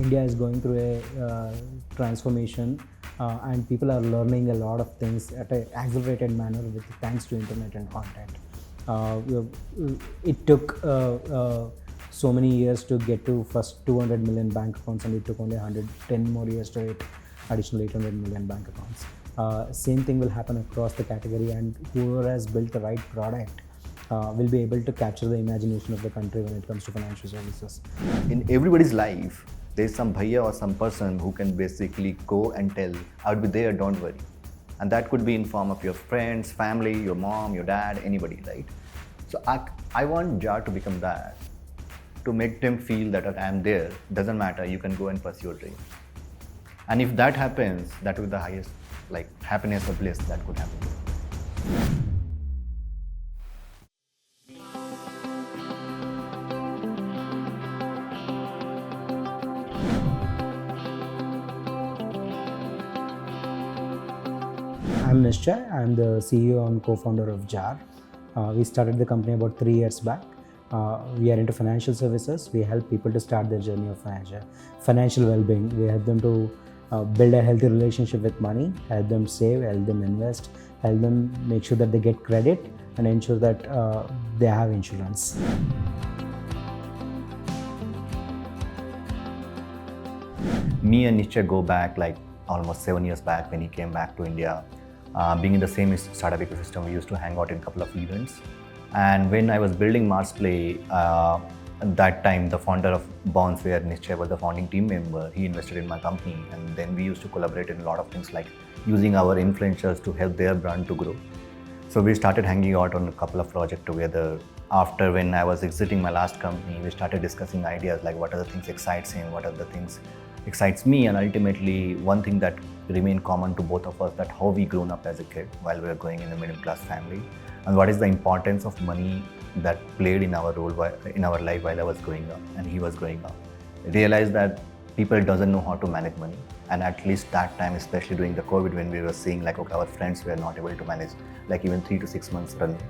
India is going through a transformation, and people are learning a lot of things at an accelerated manner with thanks to internet and content. It took so many years to get to first 200 million bank accounts, and it took only 110 more years to hit additional 800 million bank accounts. Same thing will happen across the category, and whoever has built the right product will be able to capture the imagination of the country when it comes to financial services. In everybody's life, there's some bhaiya or some person who can basically go and tell, I'll be there, don't worry. And that could be in form of your friends, family, your mom, your dad, anybody, right? So I want Jar to become that, to make them feel that I'm there, doesn't matter, you can go and pursue your dream. And if that happens, that will be the highest happiness or bliss that could happen. I'm Nishchay. I'm the CEO and co-founder of Jar. We started the company about 3 years back. We are into financial services. We help people to start their journey of financial well-being. We help them to build a healthy relationship with money, help them save, help them invest, help them make sure that they get credit, and ensure that they have insurance. Me and Nishchay go back almost 7 years back when he came back to India. Being in the same startup ecosystem, we used to hang out in a couple of events. And when I was building Marsplay, at that time, the founder of Bonds, where Nishchay was the founding team member, he invested in my company. And then we used to collaborate in a lot of things like using our influencers to help their brand to grow. So we started hanging out on a couple of projects together. After when I was exiting my last company, we started discussing ideas like what are the things excites him, what are the things excites me, and ultimately one thing that remained common to both of us, that how we grown up as a kid while we were growing in a middle class family, and what is the importance of money that played in our role in our life while I was growing up and he was growing up. I realized that people doesn't know how to manage money, and at least that time, especially during the COVID, when we were seeing okay, our friends were not able to manage even 3 to 6 months running.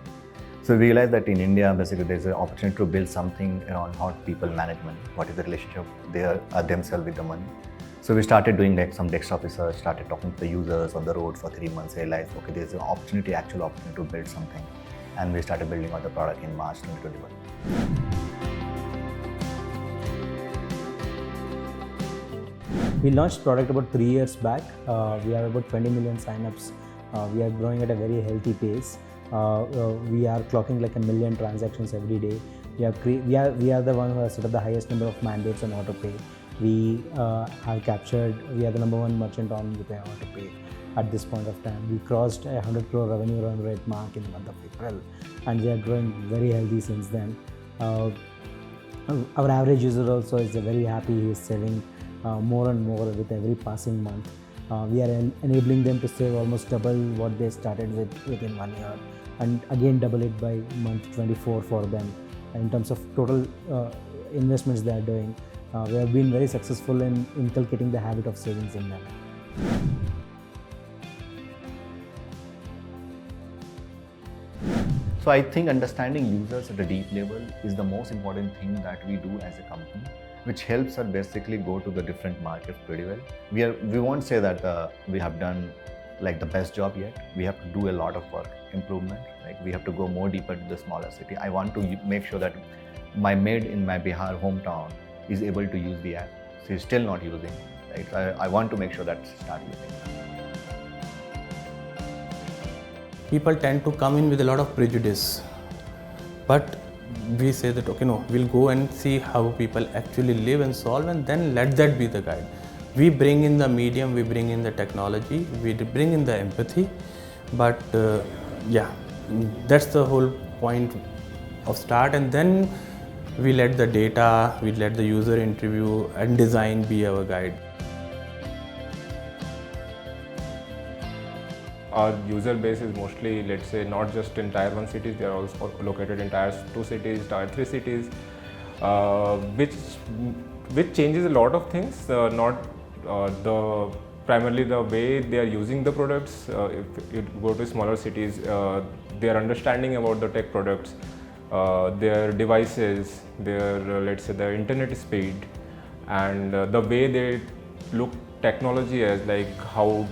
So we realized that in India, basically, there's an opportunity to build something around how people manage money. What is the relationship they themselves with the money? So we started doing some desktop research, started talking to the users on the road for 3 months, realized, okay, there's an actual opportunity to build something. And we started building out the product in March 2021. We launched product about 3 years back. We have about 20 million signups. We are growing at a very healthy pace. We are clocking 1 million transactions every day. We are the one who has set up the highest number of mandates on AutoPay. We are the number one merchant on UPI AutoPay at this point of time. We crossed a 100 crore revenue run rate mark in the month of April, and we are growing very healthy since then. Our average user also is very happy. He is saving more and more with every passing month. We are enabling them to save almost double what they started with within 1 year, and again double it by month 24 for them in terms of total investments they are doing. We have been very successful in inculcating the habit of savings in them. So I think understanding users at a deep level is the most important thing that we do as a company, which helps us basically go to the different markets pretty well. We won't say that we have done the best job yet. We have to do a lot of work, improvement. We have to go more deeper to the smaller city. I want to make sure that my maid in my Bihar hometown is able to use the app. She's still not using. I want to make sure that she starts using. People tend to come in with a lot of prejudice, but we say that okay, no, we'll go and see how people actually live and solve, and then let that be the guide. We bring in the medium, we bring in the technology, we bring in the empathy, but that's the whole point of start, and then we let the data, we let the user interview and design be our guide. Our user base is mostly, let's say, not just in Tier 1 cities, they are also located in Tier 2 cities, Tier 3 cities, which changes a lot of things, primarily the way they are using the products. If you go to smaller cities, their understanding about the tech products, their devices, their, let's say, their internet speed, and the way they look technology as, like how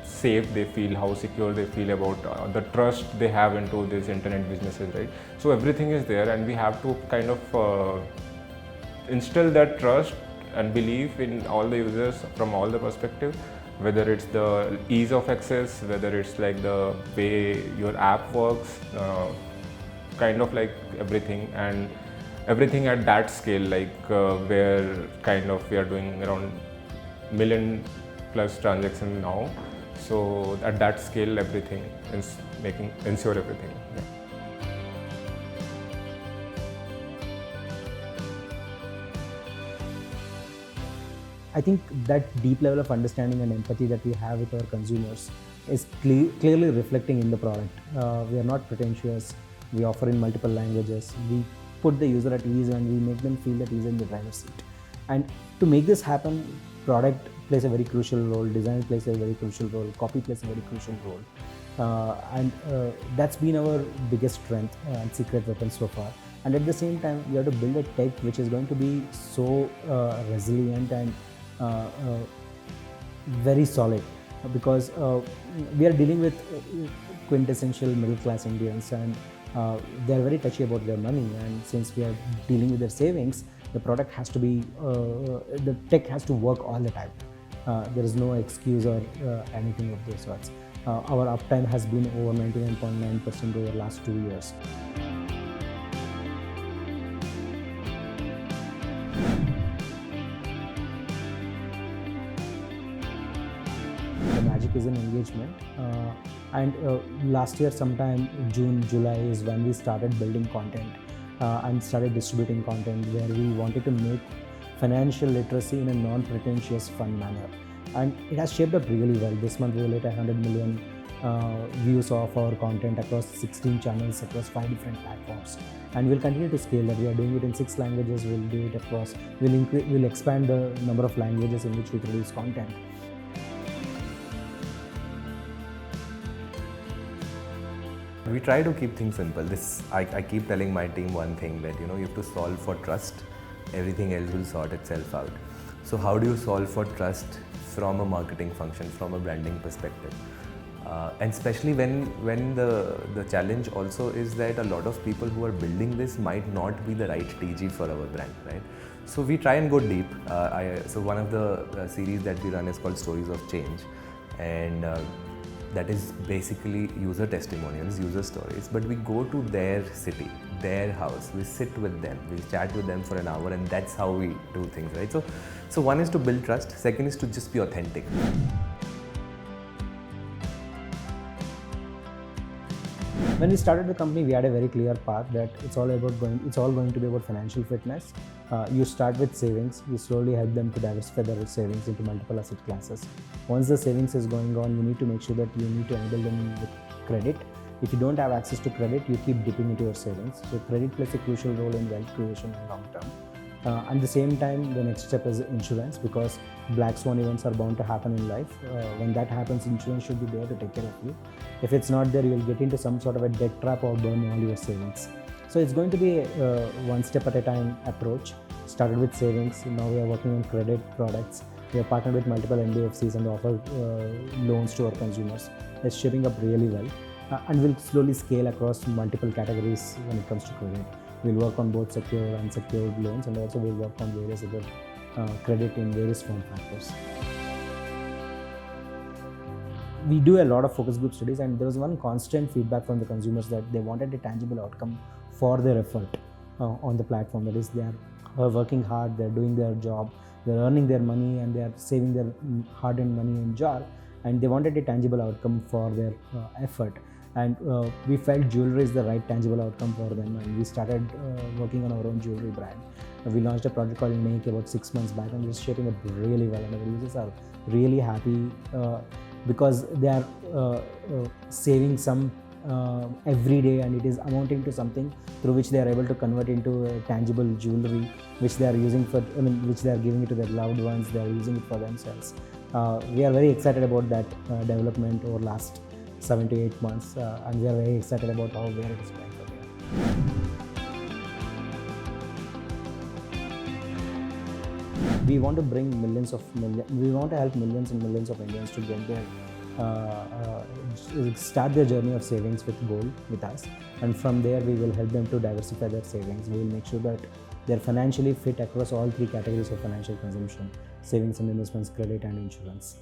safe they feel, how secure they feel about the trust they have into these internet businesses, right? So everything is there, and we have to kind of instill that trust and belief in all the users from all the perspective, whether it's the ease of access, whether it's like the way your app works, kind of like everything, and everything at that scale, like where kind of we are doing around million plus transactions now. So at that scale, everything is ensure everything. Yeah. I think that deep level of understanding and empathy that we have with our consumers is clearly reflecting in the product. We are not pretentious. We offer in multiple languages. We put the user at ease and we make them feel that he's in the driver's seat. And to make this happen, product plays a very crucial role, design plays a very crucial role, copy plays a very crucial role. And that's been our biggest strength and secret weapon so far. And at the same time, we have to build a tech which is going to be so resilient and very solid, because we are dealing with quintessential middle class Indians, and they are very touchy about their money, and since we are dealing with their savings, the product has to be, the tech has to work all the time. There is no excuse or anything of those sorts. Our uptime has been over 99.9% over the last 2 years. The magic is in engagement, and last year sometime June, July is when we started building content and started distributing content, where we wanted to make financial literacy in a non-pretentious, fun manner, and it has shaped up really well. This month we will hit 100 million views of our content across 16 channels across 5 different platforms, and we'll continue to scale that. We are doing it in 6 languages. We'll do it across. We'll expand the number of languages in which we produce content. We try to keep things simple. I keep telling my team one thing, that you have to solve for trust. Everything else will sort itself out. So how do you solve for trust from a marketing function, from a branding perspective? And especially when the challenge also is that a lot of people who are building this might not be the right TG for our brand, right? So we try and go deep. So one of the series that we run is called Stories of Change, and that is basically user testimonials, user stories, but we go to their city, their house, we sit with them, we chat with them for an hour, and that's how we do things, right? So one is to build trust, second is to just be authentic. When we started the company, we had a very clear path that it's all going to be about financial fitness. You start with savings, you slowly help them to diversify their savings into multiple asset classes. Once the savings is going on, you need to make sure that you need to enable them with credit. If you don't have access to credit, you keep dipping into your savings. So credit plays a crucial role in wealth creation in long term. At the same time, the next step is insurance, because black swan events are bound to happen in life. When that happens, insurance should be there to take care of you. If it's not there, you'll get into some sort of a debt trap or burn all your savings. So it's going to be a one step at a time approach. Started with savings, now we are working on credit products. We have partnered with multiple NBFCs and offer loans to our consumers. It's shaping up really well, and we'll slowly scale across multiple categories when it comes to credit. We'll work on both secured and unsecured loans, and also we'll work on various other credit in various form factors. We do a lot of focus group studies, and there was one constant feedback from the consumers that they wanted a tangible outcome for their effort on the platform. That is, they are working hard, they're doing their job, they're earning their money, and they are saving their hard-earned money in jar, and they wanted a tangible outcome for their effort. And we felt jewelry is the right tangible outcome for them, and we started working on our own jewelry brand. We launched a project called Make about 6 months back, and it's shaping up really well, and our users are really happy because they are saving some every day, and it is amounting to something through which they are able to convert into a tangible jewelry, which they are using for, which they are giving it to their loved ones, they are using it for themselves. We are very excited about that development over last 7 to 8 months, and we are very excited about where it is going from here. we want to bring we want to help millions and millions of Indians to get their start their journey of savings with gold with us, and from there we will help them to diversify their savings. We will make sure that they're financially fit across all three categories of financial consumption: savings and investments, credit and insurance.